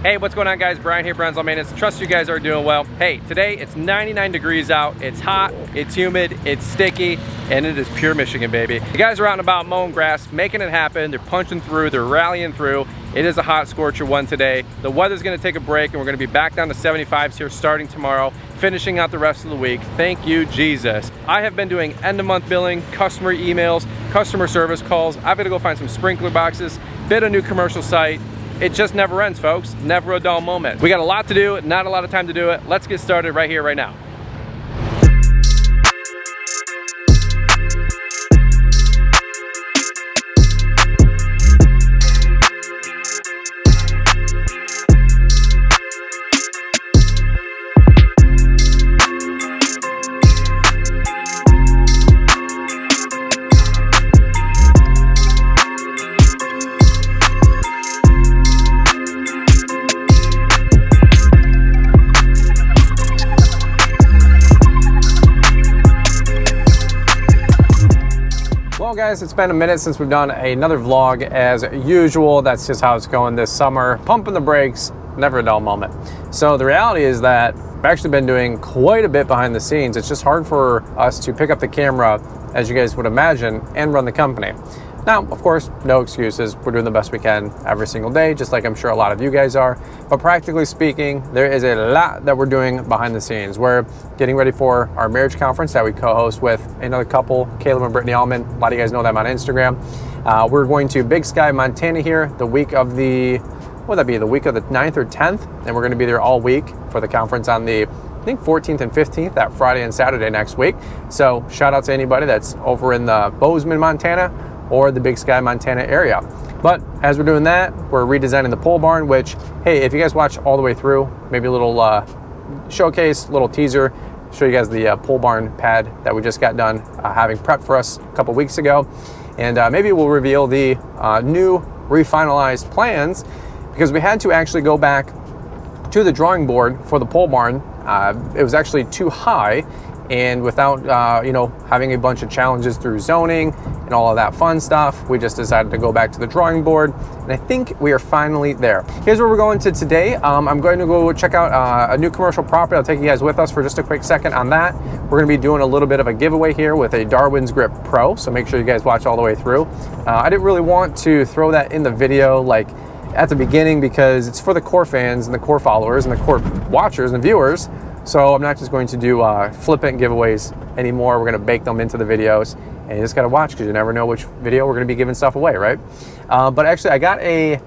Hey, what's going on, guys? Brian here, Brian's Lawn Maintenance. Trust you guys are doing well. Hey, today it's 99 degrees out. It's hot, it's humid, it's sticky, and it is pure Michigan, baby. The guys are out and about mowing grass, making it happen. They're punching through, they're rallying through. It is a hot scorcher one today. The weather's gonna take a break and we're gonna be back down to 75s here starting tomorrow, finishing out the rest of the week. Thank you, Jesus. I have been doing end of month billing, customer emails, customer service calls. I've gotta go find some sprinkler boxes, bid a new commercial site. It just never ends, folks. Never a dull moment. We got a lot to do, not a lot of time to do it. Let's get started right here, right now. Well, guys, it's been a minute since we've done another vlog as usual. That's just how it's going this summer. Pumping the brakes, never a dull moment. So the reality is that I've actually been doing quite a bit behind the scenes. It's just hard for us to pick up the camera, as you guys would imagine, and run the company. Now, of course, no excuses. We're doing the best we can every single day, just like I'm sure a lot of you guys are. But practically speaking, there is a lot that we're doing behind the scenes. We're getting ready for our marriage conference that we co-host with another couple, Caleb and Brittany Allman. A lot of you guys know them on Instagram. We're going to Big Sky, Montana here the week of the, what would that be, the week of the 9th or 10th? And we're going to be there all week for the conference on the, I think, 14th and 15th, that Friday and Saturday next week. So shout out to anybody that's over in the Bozeman, Montana, or the Big Sky, Montana area. But as we're doing that, we're redesigning the pole barn, which, hey, if you guys watch all the way through, maybe a little showcase, little teaser, show you guys the pole barn pad that we just got done having prepped for us a couple weeks ago. And maybe we'll reveal the new refinalized plans, because we had to actually go back to the drawing board for the pole barn. It was actually too high, and without having a bunch of challenges through zoning and all of that fun stuff, we just decided to go back to the drawing board, and I think we are finally there. Here's where we're going to today. I'm going to go check out a new commercial property. I'll take you guys with us for just a quick second on that. We're going to be doing a little bit of a giveaway here with a Darwins Grip Pro, so make sure you guys watch all the way through. I didn't really want to throw that in the video like at the beginning, because it's for the core fans and the core followers and the core watchers and viewers. So I'm not just going to do flippant giveaways anymore. We're going to bake them into the videos, and you just got to watch, because you never know which video we're going to be giving stuff away, right? But actually, I got a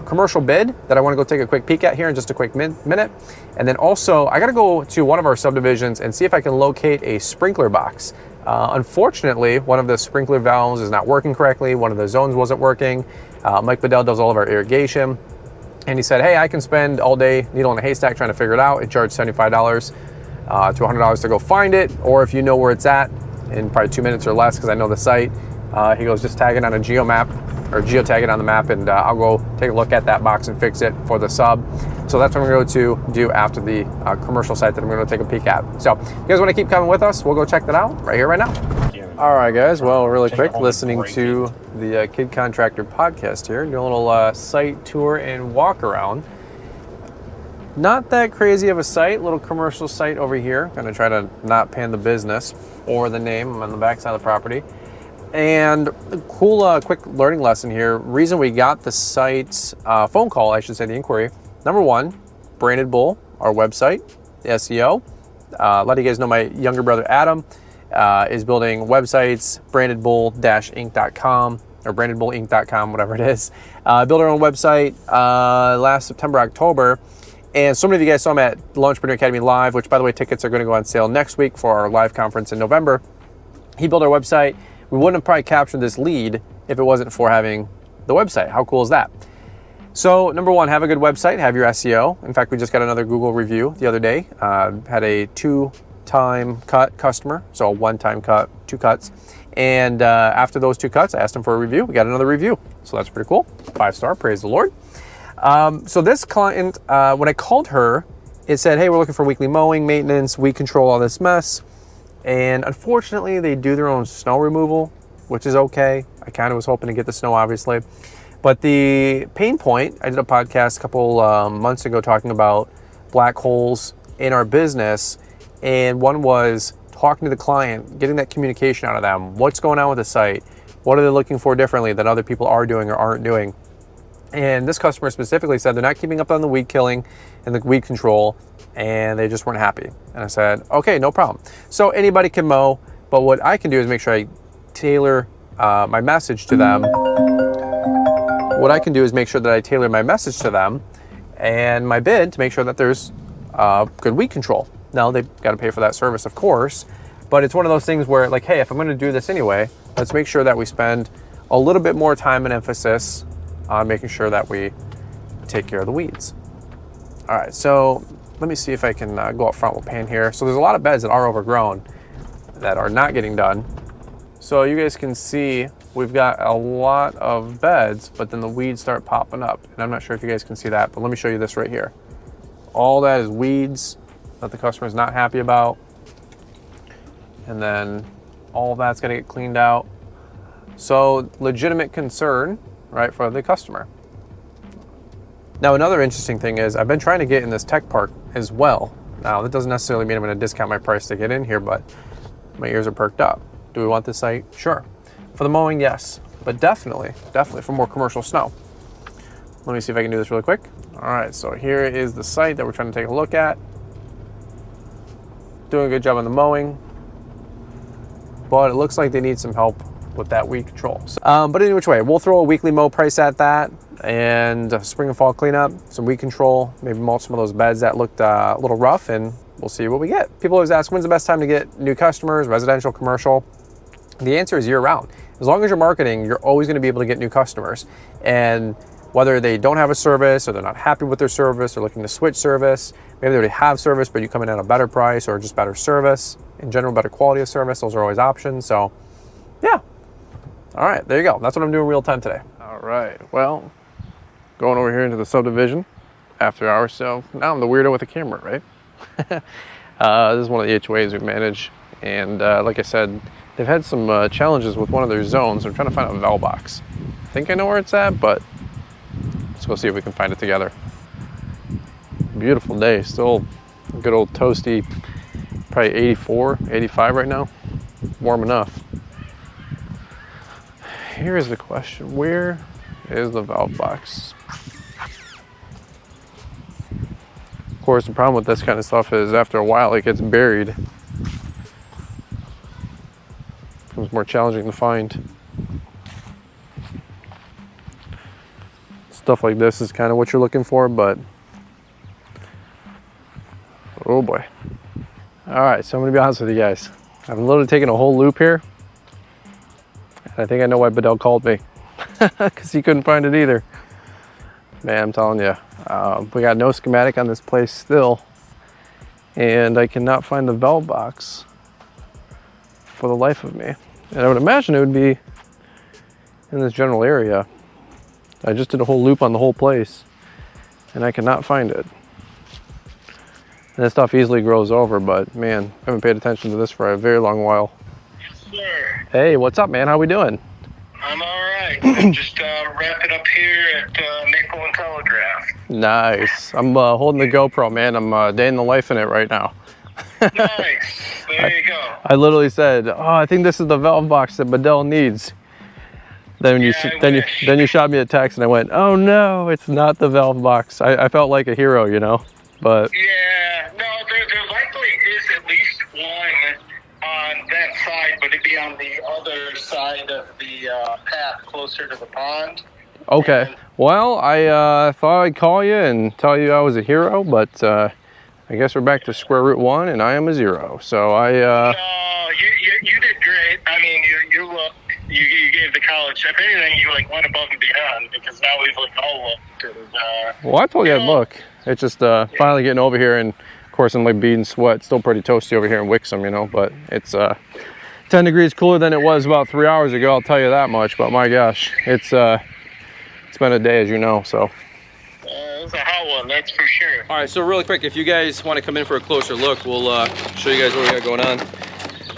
commercial bid that I want to go take a quick peek at here in just a quick minute. And then also, I got to go to one of our subdivisions and see if I can locate a sprinkler box. Unfortunately, one of the sprinkler valves is not working correctly. One of the zones wasn't working. Mike Bedell does all of our irrigation. And he said, hey, I can spend all day needle in a haystack trying to figure it out. It charged $75 to $100 to go find it. Or if you know where it's at in probably 2 minutes or less, because I know the site, he goes, just tag it on a geotag it on the map, and I'll go take a look at that box and fix it for the sub. So that's what I'm going to do after the commercial site that I'm going to take a peek at. So if you guys want to keep coming with us, we'll go check that out right here, right now. All right, guys. Well, really quick, listening to the Kid Contractor podcast here, do a little site tour and walk around. Not that crazy of a site, little commercial site over here. Going to try to not pan the business or the name on the back side of the property. And a cool, quick learning lesson here. Reason we got the site's phone call, I should say, the inquiry. Number one, Branded Bull, our website, the SEO. A lot of you guys know my younger brother Adam is building websites, brandedbull-inc.com or brandedbullinc.com, whatever it is. Built our own website last September, October. And so many of you guys saw him at Launchpreneur Academy Live, which, by the way, tickets are going to go on sale next week for our live conference in November. He built our website. We wouldn't have probably captured this lead if it wasn't for having the website. How cool is that? So number one, have a good website, have your SEO. In fact, we just got another Google review the other day. Had a 2-time cut customer, so a 1-time cut, 2 cuts. And after those 2 cuts, I asked him for a review. We got another review. So that's pretty cool. 5-star, praise the Lord. So this client, when I called her, it said, hey, we're looking for weekly mowing, maintenance, weed control, all this mess. And unfortunately, they do their own snow removal, which is okay. I kind of was hoping to get the snow, obviously. But the pain point, I did a podcast a couple months ago talking about black holes in our business. And one was talking to the client, getting that communication out of them. What's going on with the site? What are they looking for differently that other people are doing or aren't doing? And this customer specifically said they're not keeping up on the weed killing and the weed control, and they just weren't happy. And I said, okay, no problem. So anybody can mow, but what I can do is make sure I tailor my message to them. What I can do is make sure that I tailor my message to them and my bid to make sure that there's good weed control. Now, they've got to pay for that service, of course, but it's one of those things where, like, hey, if I'm going to do this anyway, let's make sure that we spend a little bit more time and emphasis on making sure that we take care of the weeds. All right, so let me see if I can go up front with pan here. So there's a lot of beds that are overgrown that are not getting done. So you guys can see we've got a lot of beds, but then the weeds start popping up. And I'm not sure if you guys can see that, but let me show you this right here. All that is weeds that the customer is not happy about. And then all of that's gonna get cleaned out. So legitimate concern, right, for the customer. Now, another interesting thing is I've been trying to get in this tech park as well. Now, that doesn't necessarily mean I'm going to discount my price to get in here, but my ears are perked up. Do we want this site? Sure. For the mowing, yes, but definitely for more commercial snow. Let me see if I can do this really quick. All right, so here is the site that we're trying to take a look at. Doing a good job on the mowing, but it looks like they need some help with that weed control. So, but any which way, we'll throw a weekly mow price at that, and spring and fall cleanup, some weed control, maybe mulch some of those beds that looked a little rough, and we'll see what we get. People always ask, when's the best time to get new customers, residential, commercial? The answer is year round. As long as you're marketing, you're always gonna be able to get new customers. And whether they don't have a service or they're not happy with their service or looking to switch service, maybe they already have service, but you come in at a better price or just better service, in general, better quality of service, those are always options. So yeah. All right, there you go. That's what I'm doing real time today. All right, well, going over here into the subdivision after hours. So now I'm the weirdo with the camera, right? This is one of the HOAs we manage. And like I said, they've had some challenges with one of their zones. I'm trying to find a valve box. I think I know where it's at, but let's go see if we can find it together. Beautiful day, still a good old toasty, probably 84, 85 right now. Warm enough. Here is the question, where is the valve box? Of course, the problem with this kind of stuff is after a while it gets buried. It becomes more challenging to find. Stuff like this is kind of what you're looking for, but oh boy. All right, so I'm gonna be honest with you guys. I've literally taken a whole loop here. I think I know why Bedell called me, because he couldn't find it either. Man, I'm telling you, we got no schematic on this place still, and I cannot find the valve box for the life of me. And I would imagine it would be in this general area. I just did a whole loop on the whole place, and I cannot find it. And this stuff easily grows over, but man, I haven't paid attention to this for a very long while. Sir. Hey, what's up, man? How we doing? I'm all right. I'm just wrapping up here at Nickel and Telegraph. Nice. I'm holding the GoPro, man. I'm day in the life in it right now. Nice. There you go. I literally said, "Oh, I think this is the valve box that Bedell needs." Then you shot me a text, and I went, "Oh no, it's not the valve box." I felt like a hero, you know. But yeah, no, there likely is at least one on that side, but it'd be on the other side of the path closer to the pond. Okay. And, well, I thought I'd call you and tell you I was a hero, but I guess we're back to square root one, and I am a zero. So no, you did great. I mean, you looked. You gave the college, if anything, you like went above and beyond, because now we've like all looked. And, well, I told you I'd look. It's just finally getting over here, and of course I'm like beading sweat. Still pretty toasty over here in Wixom, you know, but it's 10 degrees cooler than it was about 3 hours ago, I'll tell you that much. But my gosh, it's been a day, as you know, so. It's a hot one, that's for sure. All right, so really quick, if you guys want to come in for a closer look, we'll show you guys what we got going on.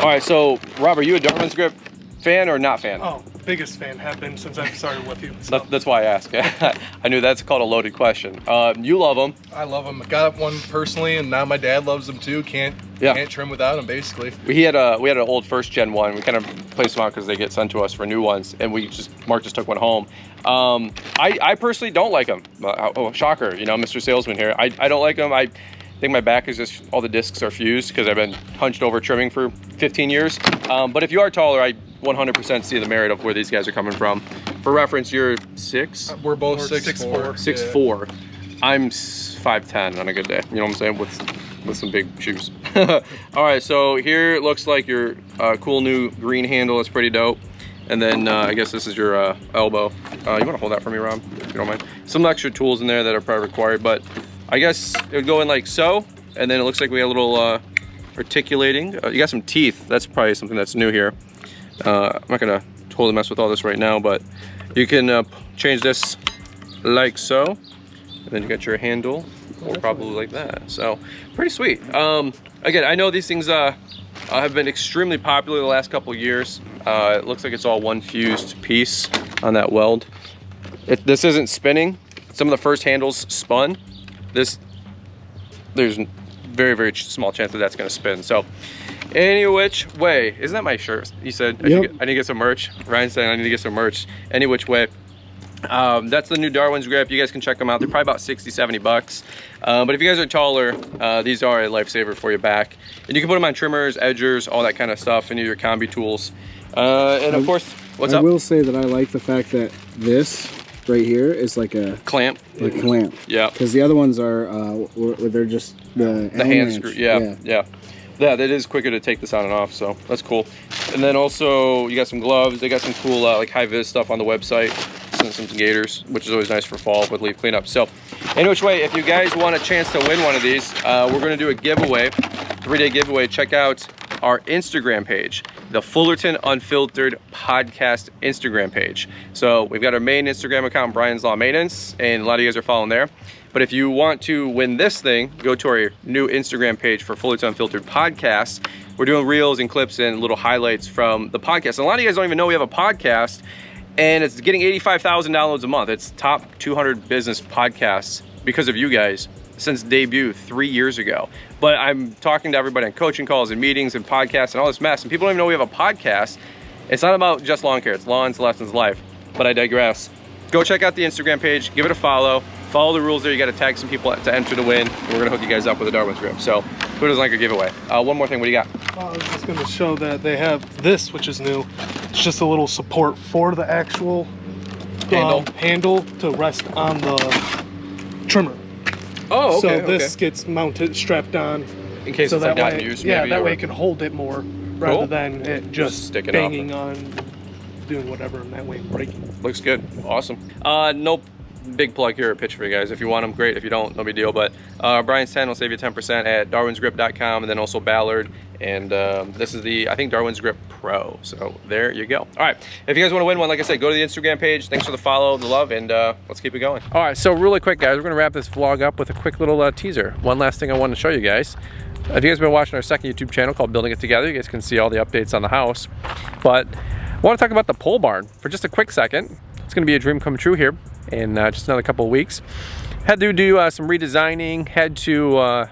All right, so Rob, are you a Darwins grip fan or not fan? Oh, biggest fan, have been since I've started with you. So. That's why I asked. I knew that's called a loaded question. You love them. I love them. Got one personally, and now my dad loves them too. Can't trim without them, basically. We had an old first gen one. We kind of placed them out because they get sent to us for new ones, and Mark just took one home. I personally don't like them. Oh, shocker! You know, Mr. Salesman here. I don't like them. I think my back is just, all the discs are fused because I've been hunched over trimming for 15 years. But if you are taller, I 100% see the merit of where these guys are coming from. For reference, you're 6? We're both 6'4". 6'4". I'm 5'10" on a good day. You know what I'm saying? With some big shoes. All right, so here it looks like your cool new green handle. It's pretty dope. And then I guess this is your elbow. You want to hold that for me, Rob, if you don't mind? Some extra tools in there that are probably required, but I guess it would go in like so. And then it looks like we got a little articulating. You got some teeth. That's probably something that's new here. I'm not gonna totally mess with all this right now, but you can change this like so. And then you got your handle, or probably like that. So pretty sweet. Again, I know these things have been extremely popular the last couple of years. It looks like it's all one fused piece on that weld. This isn't spinning. Some of the first handles spun. There's very, very small chance that that's gonna spin. So any which way, isn't that my shirt? You said I need to get some merch. Ryan said I need to get some merch. Any which way. That's the new Darwins grip. You guys can check them out. They're probably about 60, 70 bucks. But if you guys are taller, these are a lifesaver for your back. And you can put them on trimmers, edgers, all that kind of stuff, any of your combi tools. And of course, what's up? I will say that I like the fact that this right here is like a clamp. Like clamp. Yeah. Because the other ones are, they're just the hand screw. Yeah, that is quicker to take this on and off, so that's cool. And then also you got some gloves. They got some cool like high vis stuff on the website. Some gaiters, which is always nice for fall with leaf cleanup. So any which way, if you guys want a chance to win one of these, we're going to do a giveaway, 3-day giveaway. Check out our Instagram page, the Fullerton Unfiltered Podcast Instagram page. So we've got our main Instagram account, Brian's Law Maintenance, and a lot of you guys are following there. But if you want to win this thing, go to our new Instagram page for Fullerton Unfiltered Podcast. We're doing reels and clips and little highlights from the podcast. And a lot of you guys don't even know we have a podcast, and it's getting 85,000 downloads a month. It's top 200 business podcasts because of you guys since debut 3 years ago. But I'm talking to everybody on coaching calls and meetings and podcasts and all this mess, and people don't even know we have a podcast. It's not about just lawn care, it's lawns, lessons, life. But I digress. Go check out the Instagram page, give it a follow. Follow the rules there. You got to tag some people to enter the win. And we're gonna hook you guys up with a Darwin's grip. So who doesn't like a giveaway? One more thing, what do you got? I was just gonna show that they have this, which is new. It's just a little support for the actual handle to rest on the trimmer. Oh, okay. So this gets mounted, strapped on. In case it's like not in use, yeah, maybe, that way it can hold it more rather than it just sticking banging on, doing whatever, and that way breaking. Looks good. Awesome. Nope. Big plug here, a pitch for you guys. If you want them, great. If you don't, no big deal. But Brian's 10 will save you 10% at darwinsgrip.com, and then also Ballard. And this is the, I think, Darwin's Grip Pro. So there you go. All right. If you guys want to win one, like I said, go to the Instagram page. Thanks for the follow, the love, and let's keep it going. All right. So really quick, guys, we're going to wrap this vlog up with a quick little teaser. One last thing I wanted to show you guys. If you guys have been watching our second YouTube channel called Building It Together, you guys can see all the updates on the house. But I want to talk about the pole barn for just a quick second. It's going to be a dream come true here in just another couple of weeks. Had to do some redesigning, had to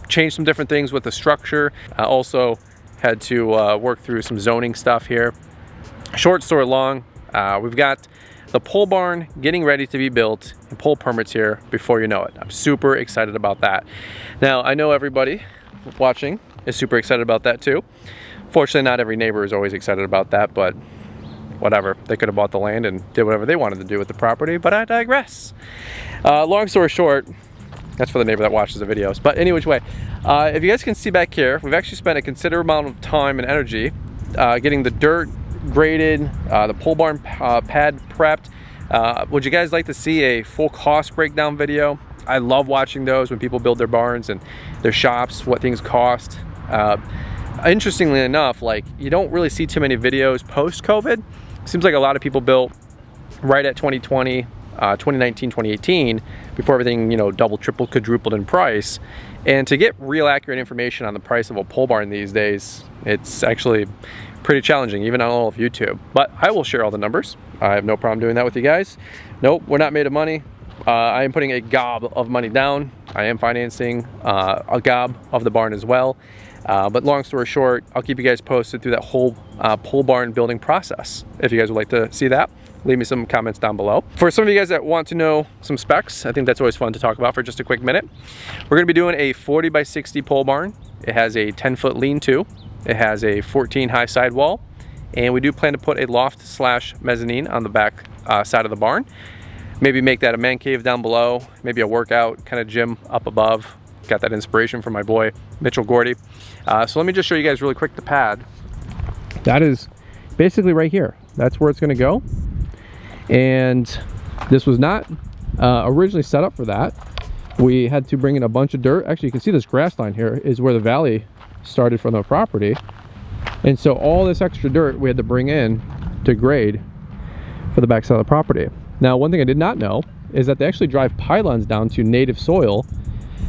change some different things with the structure. Also had to work through some zoning stuff here. Short story long, we've got the pole barn getting ready to be built and pole permits here before you know it. I'm super excited about that. Now, I know everybody watching is super excited about that too. Fortunately, not every neighbor is always excited about that, but whatever. They could have bought the land and did whatever they wanted to do with the property, but I digress. Long story short, that's for the neighbor that watches the videos. But any which way, if you guys can see back here, we've actually spent a considerable amount of time and energy getting the dirt graded, the pole barn pad prepped. Would you guys like to see a full cost breakdown video? I love watching those when people build their barns and their shops, what things cost. Interestingly enough, like, you don't really see too many videos post-COVID. Seems like a lot of people built right at 2020, 2019, 2018, before everything, you know, double, triple, quadrupled in price. And to get real accurate information on the price of a pole barn these days, it's actually pretty challenging, even on all of YouTube. But I will share all the numbers. I have no problem doing that with you guys. Nope, we're not made of money. I am putting a gob of money down. I am financing a gob of the barn as well. But long story short, I'll keep you guys posted through that whole pole barn building process. If you guys would like to see that, leave me some comments down below. For some of you guys that want to know some specs, I think that's always fun to talk about for just a quick minute. We're gonna be doing a 40 by 60 pole barn. It has a 10-foot lean-to. It has a 14 high sidewall. And we do plan to put a loft slash mezzanine on the back side of the barn. Maybe make that a man cave down below, maybe a workout kind of gym up above. Got that inspiration from my boy, Mitchell Gordy. So let me just show you guys really quick the pad. That is basically right here. That's where it's gonna go. And this was not originally set up for that. We had to bring in a bunch of dirt. Actually, you can see this grass line here is where the valley started from the property. And so all this extra dirt we had to bring in to grade for the backside of the property. Now, one thing I did not know is that they actually drive pylons down to native soil.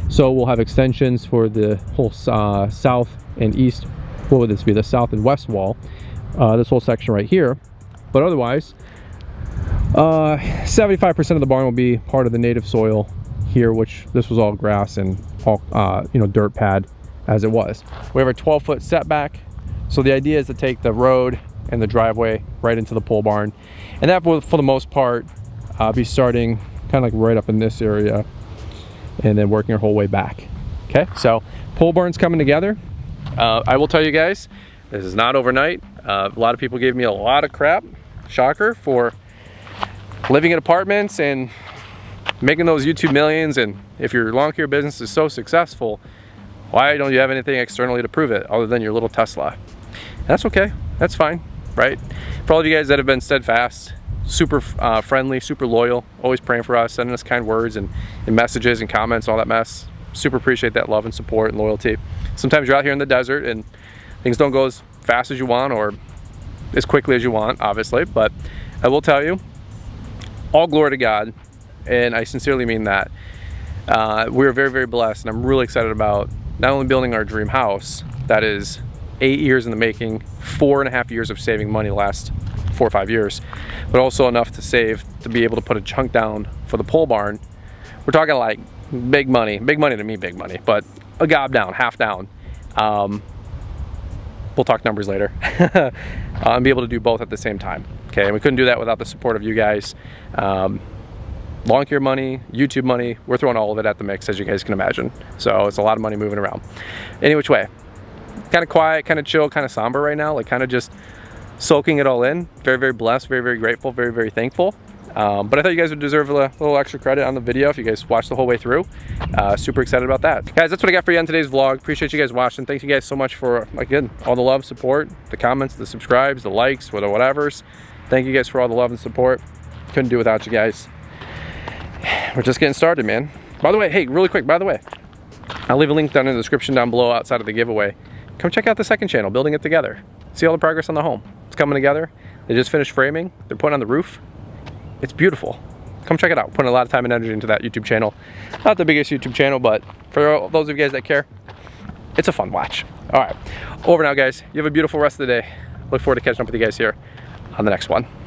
So we'll have extensions for the whole south and east. What would this be? The south and west wall. This whole section right here. But otherwise, 75% of the barn will be part of the native soil here, which this was all grass and all dirt pad as it was. We have a 12-foot setback. So the idea is to take the road and the driveway right into the pole barn. And that will, for the most part, be starting kind of like right up in this area and then working our whole way back. Okay, so pole barn's coming together. I will tell you guys, this is not overnight. A lot of people gave me a lot of crap, shocker, for living in apartments and making those YouTube millions. And if your lawn care business is so successful, why don't you have anything externally to prove it other than your little Tesla? And that's okay, that's fine, right? For all of you guys that have been steadfast, super friendly, super loyal, always praying for us, sending us kind words and messages and comments, all that mess. Super appreciate that love and support and loyalty. Sometimes you're out here in the desert and things don't go as fast as you want or as quickly as you want, obviously, but I will tell you, all glory to God, and I sincerely mean that. We're very, very blessed, and I'm really excited about not only building our dream house that is 8 years in the making, 4.5 years of saving money the last 4 or 5 years, but also enough to save to be able to put a chunk down for the pole barn. We're talking like big money to me, big money, but a gob down, half down. We'll talk numbers later. And be able to do both at the same time. Okay, and we couldn't do that without the support of you guys. Lawn care money, YouTube money, we're throwing all of it at the mix, as you guys can imagine. So it's a lot of money moving around. Any which way, kind of quiet, kind of chill, kind of somber right now, like kind of just soaking it all in. Very, very blessed, very, very grateful, very, very thankful. But I thought you guys would deserve a little extra credit on the video if you guys watched the whole way through. Super excited about that. Guys, that's what I got for you on today's vlog. Appreciate you guys watching. Thank you guys so much for, again, all the love, support, the comments, the subscribes, the likes, the whatevers. Thank you guys for all the love and support. Couldn't do it without you guys. We're just getting started, man. By the way, hey, really quick, by the way, I'll leave a link down in the description down below outside of the giveaway. Come check out the second channel, Building It Together. See all the progress on the home. It's coming together. They just finished framing. They're putting on the roof. It's beautiful. Come check it out. Putting a lot of time and energy into that YouTube channel. Not the biggest YouTube channel, but for those of you guys that care, it's a fun watch. All right, over now, guys. You have a beautiful rest of the day. Look forward to catching up with you guys here on the next one.